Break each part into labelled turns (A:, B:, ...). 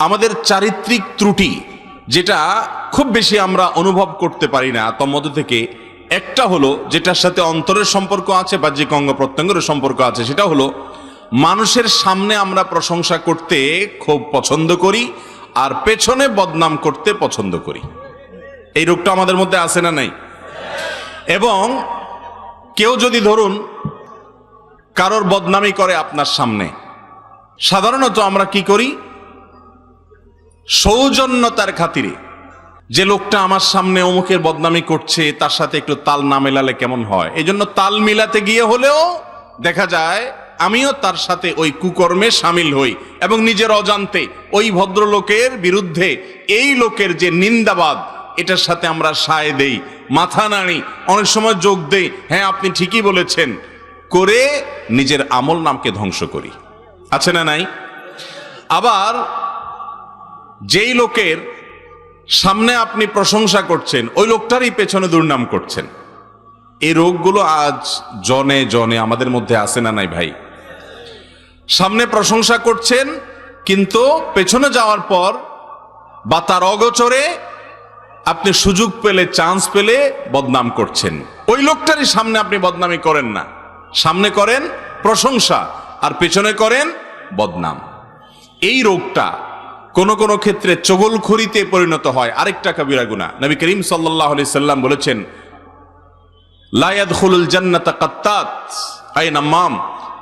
A: আমাদের চারিত্রিক ত্রুটি যেটা খুব বেশি আমরা অনুভব করতে পারি না, তার মধ্যে থেকে একটা হলো যেটার সাথে অন্তরের সম্পর্ক আছে, বাহ্যিক অঙ্গ প্রত্যঙ্গের সম্পর্ক আছে, সেটা হলো মানুষের সামনে আমরা প্রশংসা করতে খুব পছন্দ করি আর পেছনে বদনাম করতে পছন্দ করি। এই রোগটা আমাদের মধ্যে আছে না নাই? এবং কেউ যদি ধরুন কারোর বদনামি করে আপনার সামনে, সাধারণত আমরা কি করি, সৌজন্যতার খাতিরে যে লোকটা আমার সামনে অমুকের বদনামি করছে তার সাথে একটু তাল না মেলালে কেমন হয়, এই জন্য তাল মিলাতে গিয়ে হলেও দেখা যায় আমিও তার সাথে ওই কুকর্মে সামিল হই এবং নিজের অজান্তে ওই ভদ্রলোকের বিরুদ্ধে এই লোকের যে নিন্দাবাদ এটার সাথে আমরা সায় দেই, মাথা নাড়ি, অনেক সময় যোগ দেই, হ্যাঁ আপনি ঠিকই বলেছেন, করে নিজের আমল নামকে ধ্বংস করি। আছে না নাই? আবার যেই লোকের সামনে আপনি প্রশংসা করছেন ওই লোকটারই পেছনে দুর্নাম করছেন। এই রোগগুলো আজ জনে জনে আমাদের মধ্যে আছে না নাই ভাই? সামনে প্রশংসা করছেন কিন্তু পেছনে যাওয়ার পর বা তার অগোচরে আপনি সুযোগ পেলে, চান্স পেলে বদনাম করছেন। ওই লোকটারই সামনে আপনি বদনামি করেন না, সামনে করেন প্রশংসা আর পেছনে করেন বদনাম। এই রোগটা কোন কোন ক্ষেত্রে চগলখড়িতে পরিণত হয়, আরেকটা কবিরা গুনাহ। নবী করিম সাল্লাল্লাহু আলাইহি সাল্লাম বলেছেন, লা ইয়াদখুলুল জান্নাতা কাত্তাত আই নামাম।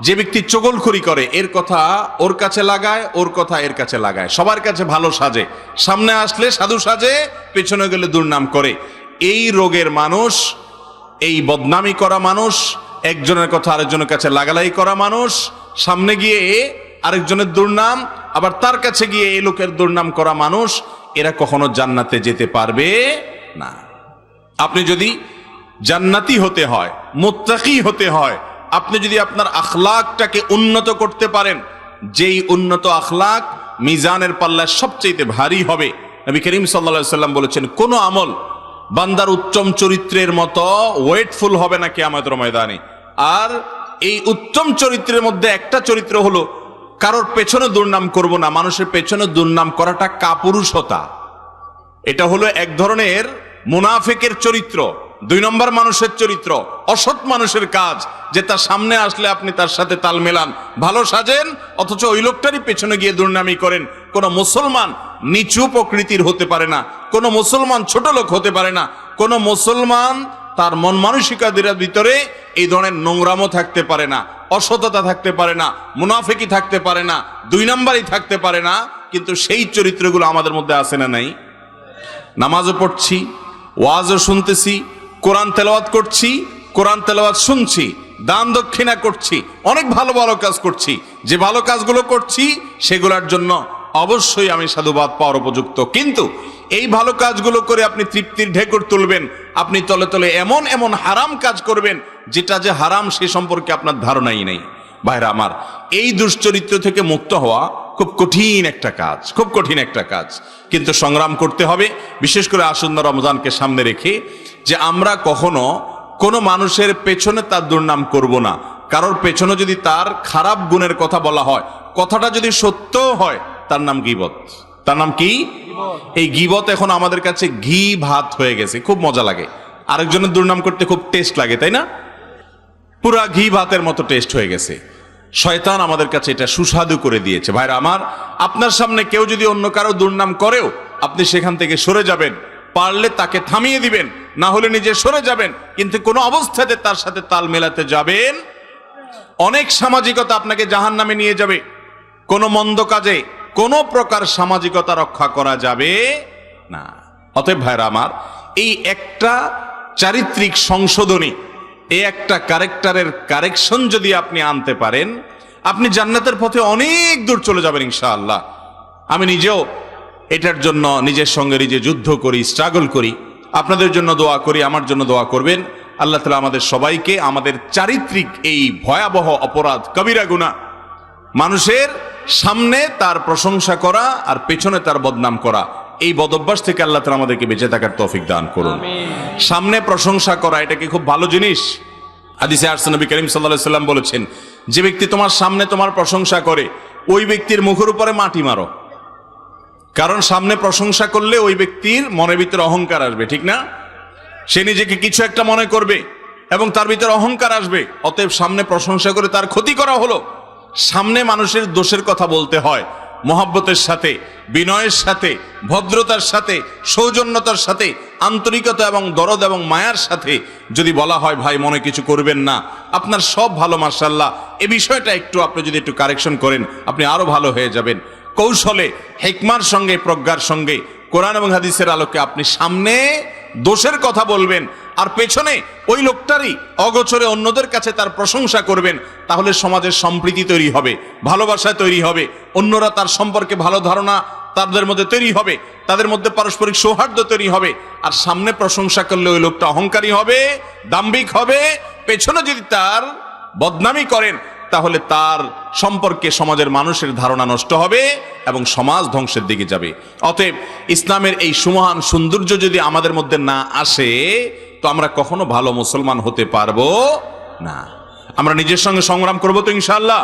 A: যে ব্যক্তি চগলখড়ি করে, এর কথা ওর কাছে লাগায়, ওর কথা এর কাছে লাগায়, সবার কাছে ভালো সাজে, সামনে আসলে সাধু সাজে, পেছনে গেলে দুর্নাম করে, এই রোগের মানুষ, এই বদনামি করা মানুষ, একজনের কথা আরেকজনের কাছে লাগালাই করা মানুষ, সামনে গিয়ে আরেকজনের দুর্নাম, আবার তার কাছে গিয়ে এই লোকের দুর্নাম করা মানুষ, এরা কখনো জান্নাতে যেতে পারবে না। আপনি যদি জান্নাতি হতে হয়, মুত্তাকি হতে হয়, আপনি যদি আপনার আখলাকটাকে উন্নত করতে পারেন, যেই উন্নত আখলাক মিজানের পাল্লায় সবচেয়ে ভারী হবে। নবী করিম সাল্লাল্লাহু আলাইহি সাল্লাম বলেছেন, কোন আমল বান্দার উত্তম চরিত্রের মতো ওয়েটফুল হবে না কিয়ামতের ময়দানে। আর এই উত্তম চরিত্রের মধ্যে একটা চরিত্র হলো কারোর পেছনে দুর্নাম করব না। মানুষের পেছনে দুর্নাম করাটা কাপুরুষতা, এটা হলো এক ধরনের মুনাফিকের চরিত্র, 2 নম্বর মানুষের চরিত্র, অসৎ মানুষের কাজ, যে তার সামনে আসলে আপনি তার সাথে তাল মেলান, ভালো সাজেন, অথচ ওই লোকটারই পেছনে গিয়ে দুর্নামি করেন। কোন মুসলমান নিচু প্রকৃতির হতে পারে না, কোন মুসলমান ছোট লোক হতে পারে না, কোন মুসলমান তার মন মানসিকতার ভিতরে এই ধরনের নোংরামও থাকতে পারে না, অসততা থাকতে পারে না, মুনাফিকি থাকতে পারে না, 2 নম্বরই থাকতে পারে না। কিন্তু সেই চরিত্রগুলো আমাদের মধ্যে আছে না নাই? নামাজও পড়ছি, ওয়াজও শুনতেছি, কোরআন তেলাওয়াত করছি, কোরআন তেলাওয়াত শুনছি, দান দক্ষিণা করছি, অনেক ভালো ভালো কাজ করছি। যে ভালো কাজগুলো করছি সেগুলোর জন্য অবশ্যই আমি সাধুবাদ পাওয়ার উপযুক্ত। কিন্তু এই ভালো কাজগুলো করে আপনি তৃপ্তির ঢেকুর তুলবেন, আপনি তলে তলে এমন এমন হারাম কাজ করবেন যেটা যে হারাম সে সম্পর্কে আপনার ধারণাই নেই। ভাইরা আমার, এই দুশ্চরিত্র থেকে মুক্ত হওয়া খুব কঠিন একটা কাজ, খুব কঠিন একটা কাজ, কিন্তু সংগ্রাম করতে হবে। বিশেষ করে আসন্ন রমজানকে সামনে রেখে, যে আমরা কখনো কোনো মানুষের পেছনে তার দুর্নাম করব না। কারোর পেছনে যদি তার খারাপ গুণের কথা বলা হয়, কথাটা যদি সত্য হয়, তার নাম গীবত। তার নাম কি? এই গীবত এখন আমাদের কাছে ঘি ভাত হয়ে গেছে, খুব মজা লাগে। আরেকজনের দুর্নাম করতে খুব টেস্ট লাগে, তাই না? পুরা ঘি ভাতের মতো টেস্ট হয়ে গেছে। শয়তান আমাদের কাছে এটা সুস্বাদু করে দিয়েছে। ভাইরা আমার, আপনার সামনে কেউ যদি অন্য কারো দুর্নাম করেও আপনি সেখান থেকে সরে যাবেন, পারলে তাকে থামিয়ে দিবেন, না হলে নিজে সরে যাবেন, কিন্তু কোনো অবস্থাতে তার সাথে তাল মেলাতে যাবেন। অনেক সামাজিকতা আপনাকে জাহান্নামে নিয়ে যাবে। কোনো মন্দ কাজে কোনো প্রকার সামাজিকতা রক্ষা করা যাবে না। অতএব ভাইরা আমার, এই একটা চারিত্রিক সংশোধনী, এই একটা ক্যারেক্টারের কারেকশন যদি আপনি আনতে পারেন, আপনি জান্নাতের পথে অনেক দূর চলে যাবেন ইনশাআল্লাহ। আমি নিজেও এটার জন্য নিজের সঙ্গে নিজে যুদ্ধ করি, স্ট্রাগল করি। আপনাদের জন্য দোয়া করি, আমার জন্য দোয়া করবেন। আল্লাহ তাআলা আমাদের সবাইকে আমাদের চারিত্রিক এই ভয়াবহ অপরাধ, কবিরা গুনাহ, মানুষের সামনে তার প্রশংসা করা আর পেছনে তার বদনাম করা, এই বদঅভ্যাস থেকে আল্লাহ তাআলা আমাদেরকে বেঁচে থাকার তৌফিক দান করুন। সামনে প্রশংসা করা এটা কি খুব ভালো জিনিস? হাদিসে আসছে, নবী করিম সাল্লাল্লাহু আলাইহি সাল্লাম বলেছেন, যে ব্যক্তি তোমার সামনে তোমার প্রশংসা করে, ওই ব্যক্তির মুখের উপরে মাটি মারো। কারণ সামনে প্রশংসা করলে ওই ব্যক্তির মনের ভিতরে অহংকার আসবে, ঠিক না? সে নিজেকে কিছু একটা মনে করবে এবং তার ভিতরে অহংকার আসবে। অতএব সামনে প্রশংসা করে তার ক্ষতি করা হলো। সামনে মানুষের দোষের কথা বলতে হয় মহব্বতের সাথে, বিনয়ের সাথে, ভদ্রতার সাথে, সৌজন্যতার সাথে, আন্তরিকতা এবং দরদ এবং মায়ার সাথে যদি বলা হয় ভাই মনে কিছু করবেন না, আপনার সব ভালো মাশাআল্লাহ, এই বিষয়টা একটু আপনি যদি একটু কারেকশন করেন আপনি আরো ভালো হয়ে যাবেন। কৌশলে, হিকমার সঙ্গে, প্রজ্ঞার সঙ্গে, কোরআন এবং হাদিসের আলোকে আপনি সামনে দোষের কথা বলবেন আর পেছনে ওই লোকটারই অগোচরে অন্যদের কাছে তার প্রশংসা করবেন। তাহলে সমাজের সম্প্রীতি তৈরি হবে, ভালোবাসা তৈরি হবে, অন্যরা তার সম্পর্কে ভালো ধারণা তাদের মধ্যে তৈরি হবে, তাদের মধ্যে পারস্পরিক সৌহার্দ্য তৈরি হবে। আর সামনে প্রশংসা করলে ওই লোকটা অহংকারী হবে, দাম্ভিক হবে। পেছনে যদি তার বদনামি করেন তাহলে তার সম্পর্কে সমাজের মানুষের ধারণা নষ্ট হবে এবং সমাজ ধ্বংসের দিকে যাবে। অতএব ইসলামের এই সুমহান সৌন্দর্য যদি আমাদের মধ্যে না আসে তো আমরা কখনো ভালো মুসলমান হতে পারবো না। আমরা নিজের সঙ্গে সংগ্রাম করবো তো ইনশাআল্লাহ।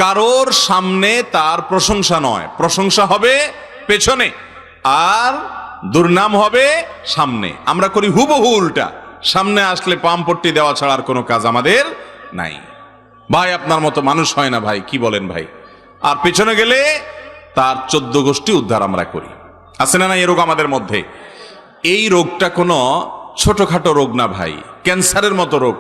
A: কারোর সামনে তার প্রশংসা নয়, প্রশংসা হবে পেছনে আর দুর্নাম হবে সামনে। আমরা করি হুবহু উল্টা, সামনে আসলে পামপট্টি দেওয়া ছাড়া আর কোনো কাজ আমাদের নাই। ভাই আপনার মতো মানুষ হয় না ভাই, কি বলেন ভাই? আর পেছনে গেলে তার 14 গোষ্ঠী উদ্ধার আমরা করি। আছে না না এই রোগ আমাদের মধ্যে? এই রোগটা কোনো ছোটখাটো রোগ না ভাই, ক্যান্সারের মতো রোগ,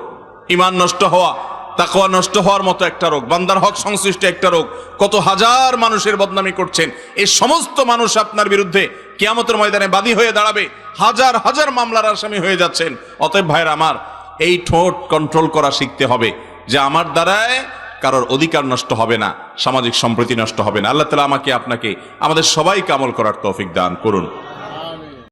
A: ঈমান নষ্ট হওয়া, তাকওয়া নষ্ট হওয়ার মতো একটা রোগ, বান্দার হক সংশ্লিষ্ট একটা রোগ। কত হাজার মানুষের বদনামি করছেন, এই সমস্ত মানুষ আপনার বিরুদ্ধে কিয়ামতের ময়দানে বাদী হয়ে দাঁড়াবে, হাজার হাজার মামলার আসামি হয়ে যাচ্ছেন। অতএব ভাইরা আমার, এই ঠোঁট কন্ট্রোল করা শিখতে হবে যে আমার দ্বারায় কারোর অধিকার নষ্ট হবে না, সামাজিক সম্প্রীতি নষ্ট হবে না। আল্লাহ তাআলা আমাকে আপনাকে আমাদের সবাইকে আমল করার তৌফিক দান করুন।